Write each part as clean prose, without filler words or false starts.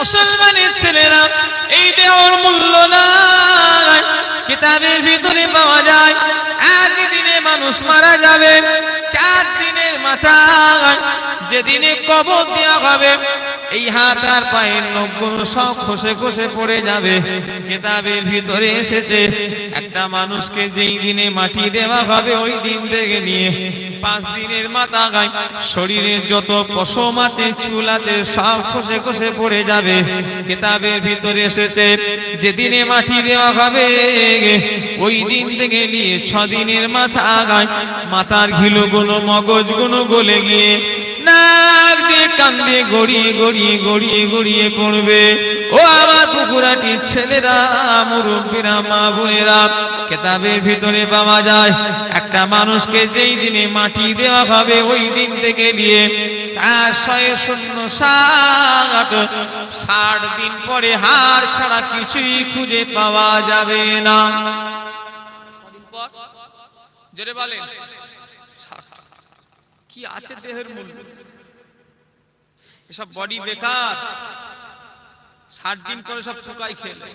মুসলমানের ছেলেরা, এই দেহর মূল্য নাই, কিতাবের ভিতরে পাওয়া যায় আজ দিনে মানুষ মারা যাবে, 4 দিনের মাথায় যেদিনে কবর দেওয়া হবে, এই হাত আর পায়ের নখগুলো সব খসে খসে পড়ে যাবে। কিতাবের ভিতরে এসেছে একটা মানুষকে যেই দিনে মাটি দেওয়া হবে ওই দিন থেকে নিয়ে 5 দিনের মাথায় শরীরে যত পশম আছে, চুল আছে, সব খসে খসে পড়ে যাবে। কিতাবের ভিতরে এসেছে যেদিনে মাটি দেওয়া হবে ওই দিন থেকে নিয়ে 6 দিনের মাথায় মাথার ঘিলুগুলো, মগজগুলো গলে গিয়ে নাক দিয়ে কান দিয়ে গড়িয়ে গড়িয়ে গড়িয়ে গড়িয়ে পড়বে। ও আমার পুকুরাটির ছেলেরা, মুরব্বীরা, মা বোনেরা, কিতাবের ভিতরে পাওয়া যায় একটা মানুষকে যেই দিনে মাটি দেওয়া হবে ওই দিন থেকে নিয়ে 60 দিন পরে হাড় ছাড়া কিছুই খুঁজে পাওয়া যাবে না। জোরে বলেন, কি আছে দেহের মূল্য? এসব বডি বেকার, 60 দিন করে সব ঠোকাই খেলে।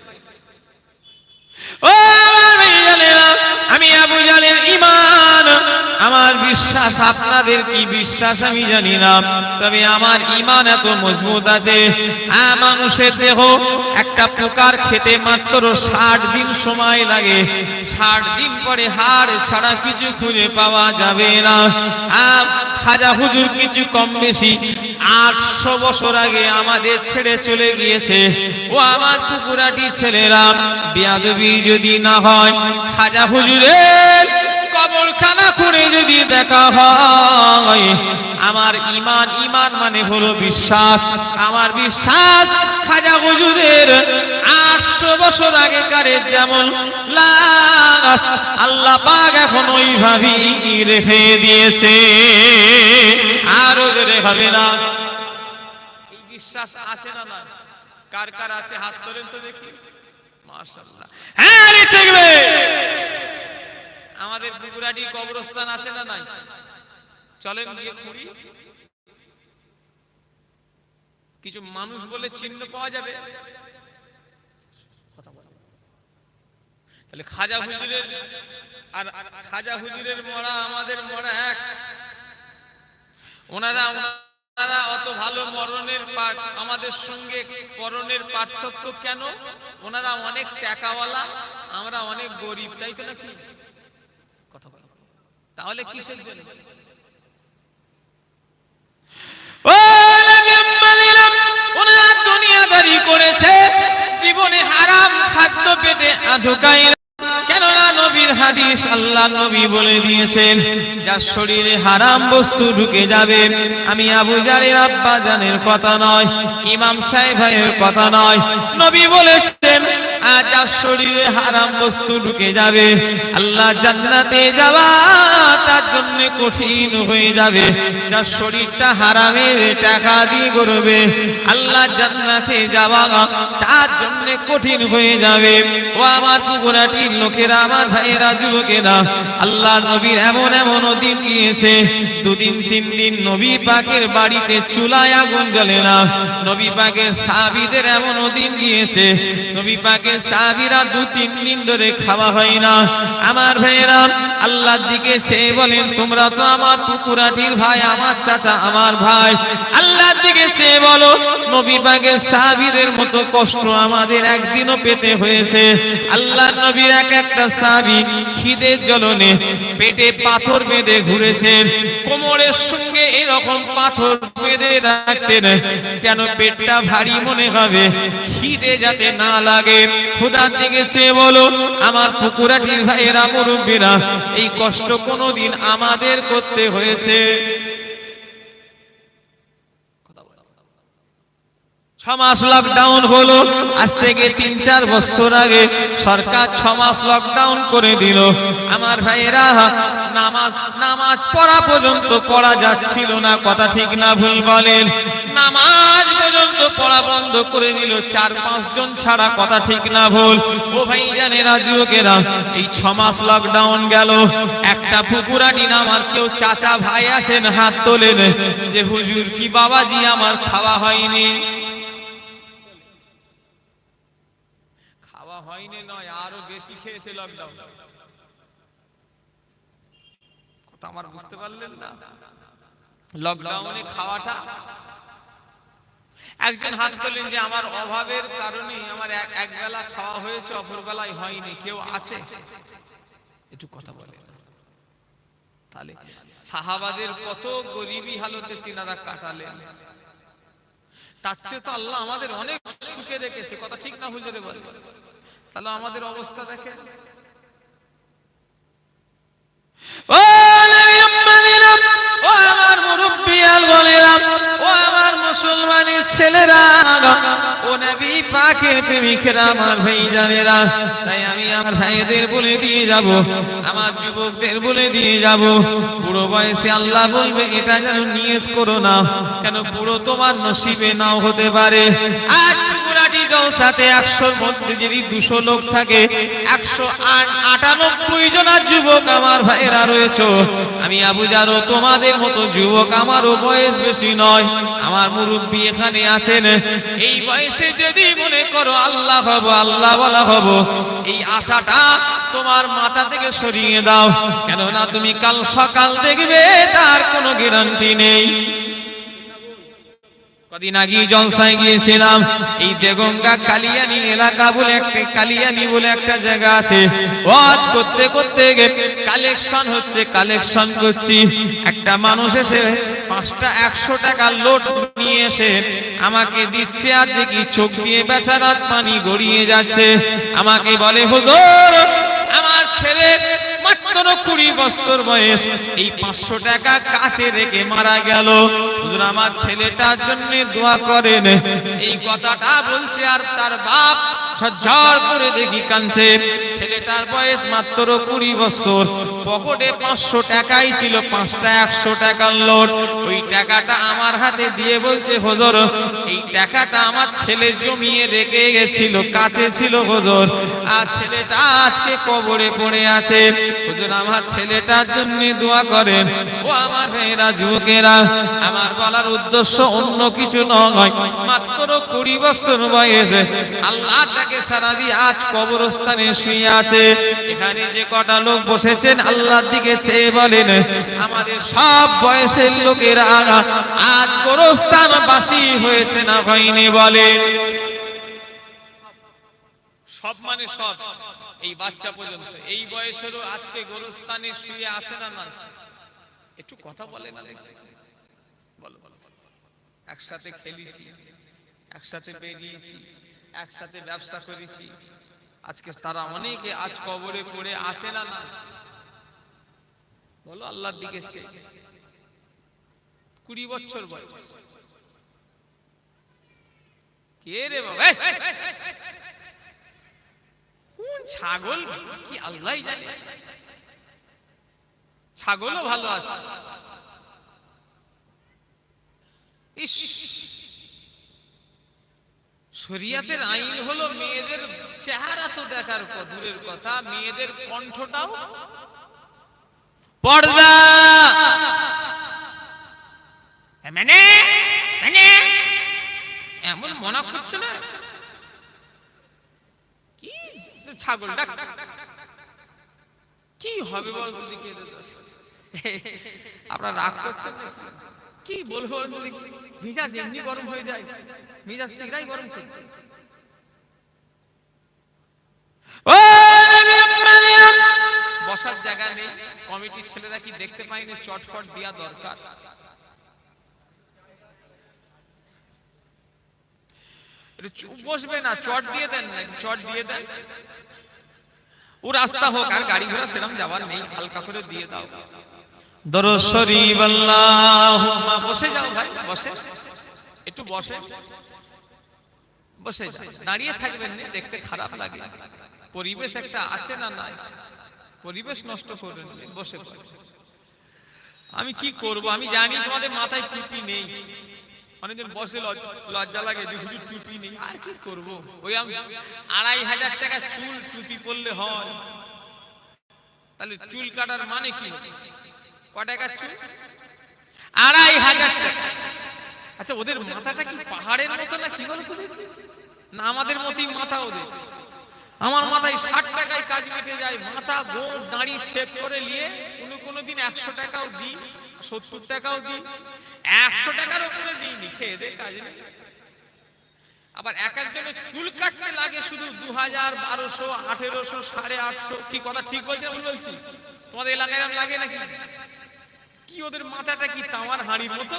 ও আমি আবু জাহেলের ঈমান, আমার বিশ্বাস, আপনাদের কি বিশ্বাস আমি জানি না, তবে আমার ঈমান এত মজবুত আছে। মানুষের দেহ একটা পোকার খেতে মাত্র 60 দিন সময় লাগে। 60 দিন পরে হাড় ছাড়া কিছু খুঁজে পাওয়া যাবে না। খাজা হুজুর কিছু কম বেশি 800 বছর আগে আমাদের ছেড়ে চলে গিয়েছে। ও আমার পুকুরাটি ছেলেরা, বেয়াদবি যদি না হয়, খাজা হুজুরের কবরখানা করে যদি দেখা হয়, আমার ঈমান, ঈমান মানে হলো বিশ্বাস, আমার বিশ্বাস খাজা হুজুরের 800 বছর আগেকারের যেমন লাশ আল্লাহ পাক এখন ওইভাবেই রেখে দিয়েছে, আরো জোরে হবে না। এই বিশ্বাস আছে না? না, কার কার আছে হাত তোলেন তো দেখি। মাশাআল্লাহ, হ্যাঁ দেখবে আমাদের পুকুরাটি কবরস্থান আছে না নাই? চলেন গিয়ে খুঁড়ি, কিছু মানুষ বলে চিহ্ন পাওয়া যাবে। তাহলে খাজা হুজুরের আর খাজা হুজুরের মরা আমাদের মরা এক। ওনারা অত ভালো মরণের আমাদের সঙ্গে পরনের পার্থক্য কেন? ওনারা অনেক টাকাওয়ালা, আমরা অনেক গরিব, তাই তো নাকি? কথা বলো, তাহলে কিসের জন্য? ওনারা দুনিয়াদারি করেছে, জীবনে হারাম খাদ্য পেটে ঢোকায়। কেননা নবীর হাদিস, আল্লাহ নবী বলে দিয়েছেন যার শরীরে হারাম বস্তু ঢুকে যাবে, আমি আবু জাহেলের আব্বা জানের কথা নয়, ইমাম সাহেবের কথা নয়, নবী বলেছেন যার শরীরে হারাম বস্তু ঢুকে যাবে আল্লাহ জান্নাতে যাওয়া তার জন্য কঠিন হয়ে যাবে। যার শরীরটা হারামের টাকা দিয়ে গড়বে আল্লাহ জান্নাতে যাওয়া তার জন্য কঠিন হয়ে যাবে। ও আমার পুকুরাটির লোকেরা, আমার ভাইয়েরা, যুবকেরা, আল্লাহ নবীর এমন এমন দিন গিয়েছে, 2 দিন 3 দিন নবী পাকের বাড়িতে চুলায় আগুন জ্বলে না। নবী পাকের সাহাবীদের এমন দিন গিয়েছে, নবী পাকের সাহাবীরা 2-3 দিন ধরে খাওয়া হয় না। আমার ভাইয়েরা, আল্লাহর দিকে চেয়ে বলেন, তোমরা তো আমার পুকুরাটির ভাই, আমার চাচা, আমার ভাই, আল্লাহর দিকে চেয়ে বলো নবী পাকের সাহাবীদের মতো কষ্ট আমাদের একদিনও পেতে হয়েছে। আল্লাহর নবীর একটা সাহাবী খিদের জ্বলনে পেটে পাথর বেঁধে ঘুরেছেন, কোমরের সঙ্গে এরকম পাথর বেঁধে রাখতেন, কেন পেটটা ভারী মনে হবে, খিদে যাতে না লাগে। খোদার দিকে চেয়ে বলো আমার পুকুরাটির ভাইয়েরা, মুরব্বীরা, এই কষ্ট কোনোদিন আমাদের করতে হয়েছে? 6 মাস লকডাউন হলো, আজ থেকে 3-4 বছর আগে সরকার 6 মাস লকডাউন করে দিল। আমার ভাইয়েরা, নামাজ পড়া পর্যন্ত পড়া যাচ্ছিল না, কথা ঠিক না ভুল বলেন? নামাজ পর্যন্ত পড়া বন্ধ করে দিল 4-5 জন ছাড়া, কথা ঠিক না ভুল? ও ভাই জানেরা, যুবকেরা, এই 6 মাস লকডাউন গেল, একটা পুকুরাটি আমার কেউ চাচা ভাই আছেন, হাত তোলেন যে হুজুর কি বাবাজি আমার খাওয়া হয়নি? হয়নি নয়, আরো বেশি খেয়েছে লকডাউন। কথা আমার বুঝতে পারলেন না? লকডাউনে খাওয়াটা, একজন হাত তোলেন যে আমার অভাবের কারণে আমার এক বেলা খাওয়া হয়েছে, অপর বেলায় হয়নি, কেউ আছে? একটু কথা বলেন। তাহলে সাহাবাদের কত গরিবী হালতে তিনারা কাটালেন, তার চেয়ে তো আল্লাহ আমাদের অনেক সুখে রেখেছে। কথা ঠিক না হুজুরে বলে? তাহলে আমাদের অবস্থা দেখেন। ও নবী আম্মাদিরা, ও আমার মুরব্বিয়াল বলেরা, ও আমার মুসলমানের ছেলেরা, ও নবী পাকের প্রেমিকরা, আমার ভাইজানেরা, তাই আমি আমার ভাইদের বলে দিয়ে যাব, আমার যুবকদের বলে দিয়ে যাব, বুড়ো বয়সে আল্লাহ বলবে এটা যেন নিয়ত করো না, কেন বুড়ো তোমার নসিবে নাও হতে পারে। আর পুরাটি জলসাতে 100-র মধ্যে যদি 200 লোক থাকে, 198 জন যুবক আমার ভাইরা রয়েছে। আমি আবু জারও তোমাদের মতো যুবক, আমারও বয়স বেশি নয়, আমার মুরব্বি এখানে আছেন। এই বয়সে যদি মনে করো আল্লাহ হব, আল্লাহ বলা হব, এই আশাটা তোমার মাথা থেকে সরিয়ে দাও, কেননা তুমি কাল সকাল দেখবে তার কোনো গ্যারান্টি নেই। কদিন আগে জলসায় গিয়েছিলাম, এই দেগঙ্গা কালিয়ানি এলাকা বলে একটা, কালিয়ানি বলে একটা জায়গা আছে। ওয়াজ করতে করতে কালেকশন হচ্ছে, কালেকশন করছি, একটা মানুষ এসে 5টা 100 টাকা লোট নিয়ে এসে আমাকে দিচ্ছে, আর দেখি চোখ দিয়ে বেচারার পানি গড়িয়ে যাচ্ছে। আমাকে বলে হুজুর, আমার ছেলে মাত্র 20 বছর বয়স, এই 500 টাকা কাছে রেখে মারা গেল, হুজুর আমার ছেলেটার জন্য দোয়া করেন। এই কথাটা বলছে, আর তার বাপ ঝরঝর করে দেখি কাঁদছে। ছেলেটার বয়স মাত্র 20 বছর, পকেটে 500 টাকাই ছিল, 5টা 100 টাকার নোট। ওই টাকাটা আমার হাতে দিয়ে বলছে হুজুর, এই টাকাটা আমার ছেলে জমিয়ে রেখে গেছিল, কাছে ছিল হুজুর, আর ছেলেটা আজকে কবরে পড়ে আছে, হুজুর আমার ছেলেটার জন্য দোয়া করেন। ও আমার ভাইরা যুবকেরা, আমার বলার উদ্দেশ্য অন্য কিছু নয়, মাত্র 20 বছর বয়সে আল্লাহ তাকে সারা দিয়ে আজ কবরস্থানে শুয়ে আছে। এখানে যে কটা লোক বসেছেন আল্লাহর দিকে চেয়ে বলেন, আমাদের সব বয়সের লোকেরা আজ কবরস্থানবাসী হয়েছে না হয়নি? বলেন সব, মানে সব, এই বাচ্চা পর্যন্ত এই বয়সেরও আজকে গোরস্থানে শুয়ে আছে না না? একটু কথা বলে না, দেখছি বলো। একসাথে খেলেছি, একসাথে বেরিয়েছি, একসাথে ব্যবসা করেছি, আজকে তারা অনেকে আজ কবরে পড়ে আছে না না? বলো আল্লাহর দিকে চেয়ে। 20 বছর বয়স, কে রে বাবা? কোন ছাগল কি আল্লাহই জানে, ছাগলও ভালো আছে। ইস, শরিয়াতের আইন হলো মেয়েদের চেহারা তো দেখার দূরের কথা, মেয়েদের কণ্ঠটাও পর্দা। মানে মানে এমন মনে করছে না কি ছাগল ডাকছে, কি হবে বল? আপনারা রাগ করছেন, কি বলবো? মিজাজ এমনি গরম হয়ে যায়, মিজাজ ঠিকরাই গরম করে। বসার জায়গা নেই, কমিটির ছেলেরা কি দেখতে পায়নি চটফট দিয়া দরকার? বসবে না, চট দিয়ে দেন, চট দিয়ে দেন, ও রাস্তা হোক, আর গাড়ি ঘোড়া সেরকম যাওয়ার নেই, হালকা করে দিয়ে দাও। দরুদ শরীফ আল্লাহুম্মা। বসে যাও ভাই, বসে, একটু বসে, বসে যাও, দাঁড়িয়ে থাকবেন না, দেখতে খারাপ লাগে। পরিবেশ একটা আছে না নাই, পরিবেশ নষ্ট করবেন, বসে পড়ে। আমি কি করব? আমি জানি তোমাদের মাথায় টুপি নেই, অনেকজন বসে লজ্জা লাগে যে হুজুর টুপি নেই, আর কি করব? ওই আমি 2500 টাকা চুল টুপি পরলে হয়? তাহলে চুল কাটার মানে কি? কত টাকা চুল? 2500 টাকা। আচ্ছা, ওদের মাথাটা কি পাহাড়ের মতো না কি বলতো? না আমাদের মতই মাথা ওদের? আমার মাথায় 60 টাকায় কাজ মিটে যায়, মাথা গোল দাড়ি শেভ করে নিয়ে কোনো দিন 100 টাকাও দিই, 70 টাকাও দিই, 100 টাকার উপরে দিইনি, খেয়ে দে কাজ নেই। আবার এক একজনের চুল কাটতে লাগে শুধু 2000, 1200, 1800, 850। কি কথা ঠিক বলছি না ভুল বলছি? তোমাদের এলাকায় লাগে নাকি? কি ওদের মাথাটা কি তামার হাঁড়ির মতো,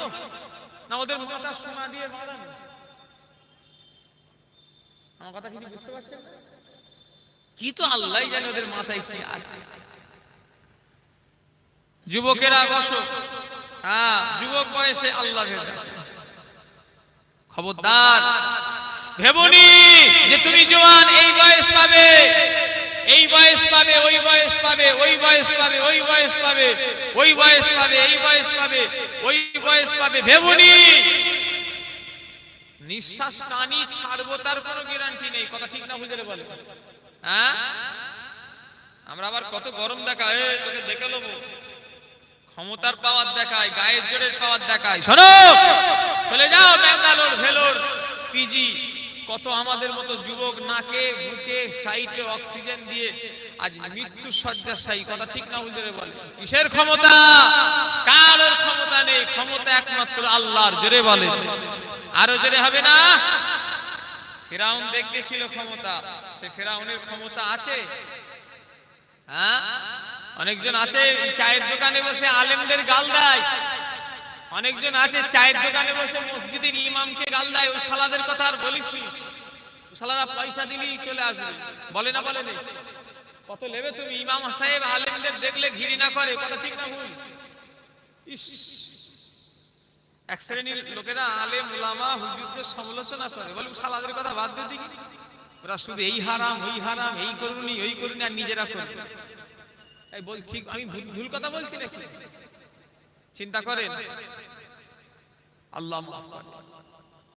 না ওদের মাথা সোনা দিয়ে বাঁধানো? আমার কথা কিছু বুঝতে পারছেন? কি তো আল্লাহই জানে ওদের মাথায় কি আছে। যুবকেরা বসো, হ্যাঁ যুবক বয়সে আল্লাহ ভেবে, খবরদার ভেবনি যে তুমি জওয়ান, এই বয়স পাবে, এই বয়স পাবে, ওই বয়স পাবে, ওই বয়স পাবে, ওই বয়স পাবে, ওই বয়স পাবে, এই বয়স পাবে, ওই বয়স পাবে। ভেবনি নিঃশ্বাস টানি ছাড়বো তার কোনো গ্যারান্টি নেই। কথা ঠিক না বুঝলে বলে? হ্যাঁ, আমরা আবার কত গরম দেখায়, তোকে দেখে নেবো, ক্ষমতার পাওয়ার দেখায়, গায়ের জোরের পাওয়ার দেখায়। শোনো, চলে যাও ব্যাঙ্গালোর, ভেলোর, পিজি। কত আমাদের মতো যুবক নাকে বুকে সাইডে অক্সিজেন দিয়ে আজ মৃত্যু শয্যাশায়ী। কথা ঠিক না বুঝলে বলে? কিসের ক্ষমতা? কারোর ক্ষমতা নেই, ক্ষমতা একমাত্র আল্লাহর। জোরে বলে, আরো জোরে হবে না? ফিরাউন দেখতে ছিল ক্ষমতা, সে ফিরাউনের ক্ষমতা আছে? হ্যাঁ, অনেকজন আছে চায়ের দোকানে বসে আলেমদের গাল দেয়, অনেকজন আছে চায়ের দোকানে বসে মসজিদের ইমামকে গাল দেয়। ওই শালাদের কথা আর বলিস নি, শালারা পয়সা দিলেই চলে আসবে। বলে না বলে? কত নেবে তুমি? ইমাম সাহেব আলেমদের দেখলে ঘৃণা করে। কথা ঠিক না ভুল? ইস, এক শ্রেণীর লোকেরা আলেম ওলামা হুজুরদের সমালোচনা করে, বলে শালাদের কথা বাদ দিয়ে দিই, ওরা শুধু এই হারাম ওই হারাম, এই করুনি ওই করুনি, আর নিজেরা করবে। এই বল, ঠিক আমি ভুল কথা বলছি নাকি? চিন্তা করেন, আল্লাহ মাফ করে।